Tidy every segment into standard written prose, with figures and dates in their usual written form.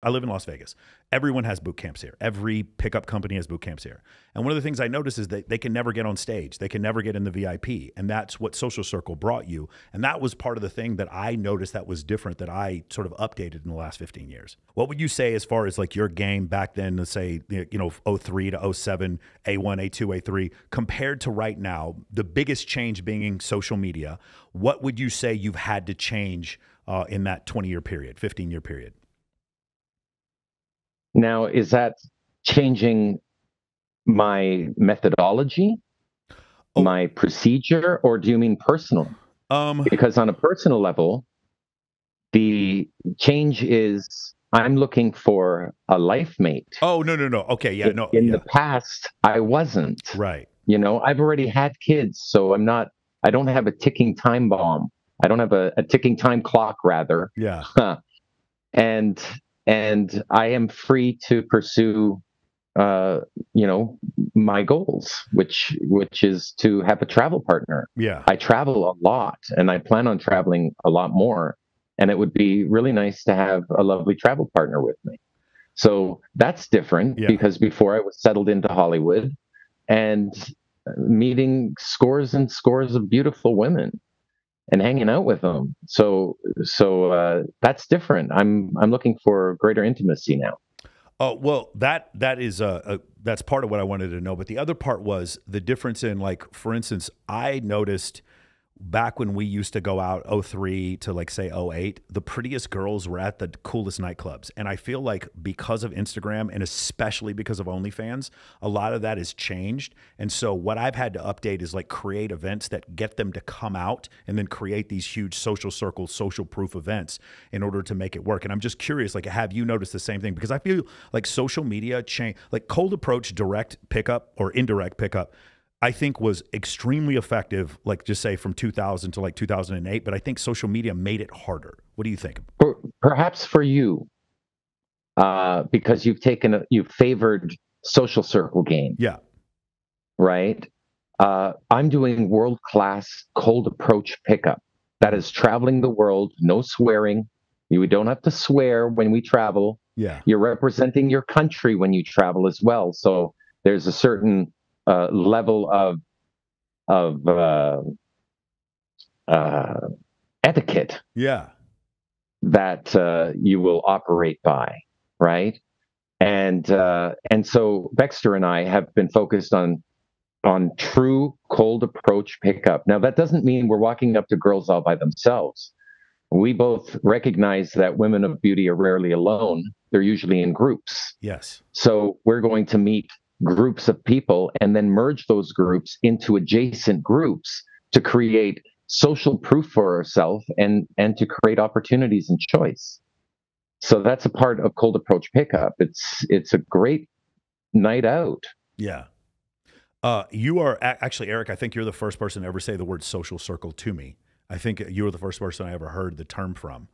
I live in Las Vegas. Everyone has boot camps here. Every pickup company has boot camps here. And one of the things I notice is that they can never get on stage. They can never get in the VIP. And that's what Social Circle brought you. And that was part of the thing that I noticed that was different, that I sort of updated in the last 15 years. What would you say as far as like your game back then, let's say, '03 to '07, A1, A2, A3, compared to right now, the biggest change being social media, what would you say you've had to change in that 20-year period, 15-year period? Now, is that changing my methodology, Oh, my procedure, or do you mean personal? um, Because on a personal level, the change is I'm looking for a life mate. oh, no, no, no. Okay, yeah, no, In the yeah, past, I wasn't. right. I've already had kids, so I don't have a ticking time bomb. I don't have a ticking time clock, rather. Yeah, and and I am free to pursue uh, my goals, which is to have a travel partner. yeah, I travel a lot, and I plan on traveling a lot more. And it would be really nice to have a lovely travel partner with me. So that's different yeah. because before I was settled into Hollywood and meeting scores and scores of beautiful women and hanging out with them. So that's different. I'm looking for greater intimacy now. Oh, well, that is that's part of what I wanted to know. But the other part was the difference in, like, for instance, I noticed back when we used to go out '03 to, like, say '08, the prettiest girls were at the coolest nightclubs. And I feel like because of Instagram and especially because of OnlyFans, a lot of that has changed. And so what I've had to update is like create events that get them to come out and then create these huge social circles, social proof events in order to make it work. And I'm just curious, like, have you noticed the same thing? Because I feel like social media change, like cold approach, direct pickup or indirect pickup, I think was extremely effective, like just say from 2000 to like 2008. But I think social media made it harder. What do you think? Perhaps for you, because you've favored social circle game, Yeah. right? I'm doing world class cold approach pickup. That Mm. is traveling the world, no swearing. You don't have to swear when we travel. Yeah. You're representing your country when you travel as well. So there's a certain level of uh, etiquette Yeah. that you will operate by, right? And so Baxter and I have been focused on true cold approach pickup. Now that doesn't mean we're walking up to girls all by themselves. We both recognize that women of beauty are rarely alone. They're usually in groups. Yes. So we're going to meet groups of people and then merge those groups into adjacent groups to create social proof for ourselves and to create opportunities and choice. So that's a part of cold approach pickup. It's a great night out. Yeah. You are actually, Eric, I think you're the first person to ever say the word social circle to me. I think you were the first person I ever heard the term from.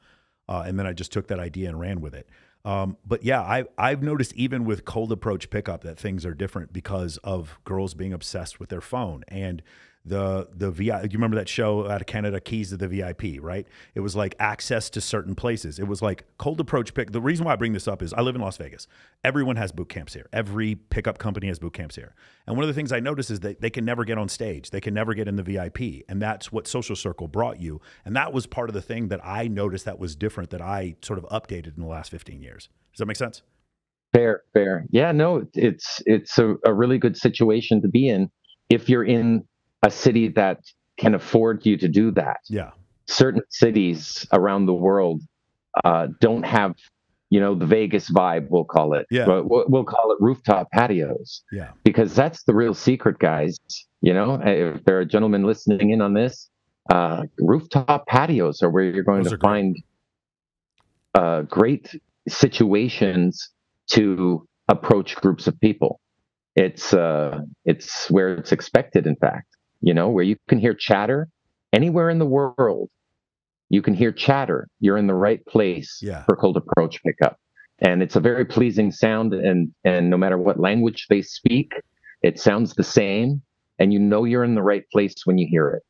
And then I just took that idea and ran with it. But yeah, I've noticed even with cold approach pickup that things are different because of girls being obsessed with their phone and the VI. You remember that show out of Canada, Keys to the VIP, right? It was like access to certain places. It was like cold approach pick. The reason why I bring this up is I live in Las Vegas. Everyone has boot camps here. Every pickup company has boot camps here. And one of the things I notice is that they can never get on stage. They can never get in the VIP. And that's what Social Circle brought you. And that was part of the thing that I noticed that was different, that I sort of updated in the last 15 years. Does that make sense? Fair, fair. Yeah, no, it's a really good situation to be in if you're in a city that can afford you to do that. Yeah. Certain cities around the world don't have, the Vegas vibe, we'll call it. Yeah. But we'll call it rooftop patios Yeah. because that's the real secret, guys. If there are gentlemen listening in on this, rooftop patios are where you're going Those to are great. find great situations to approach groups of people. It's where it's expected, in fact, where you can hear chatter anywhere in the world. You can hear chatter. You're in the right place Yeah. for cold approach pickup. And it's a very pleasing sound. And no matter what language they speak, it sounds the same. And you're in the right place when you hear it.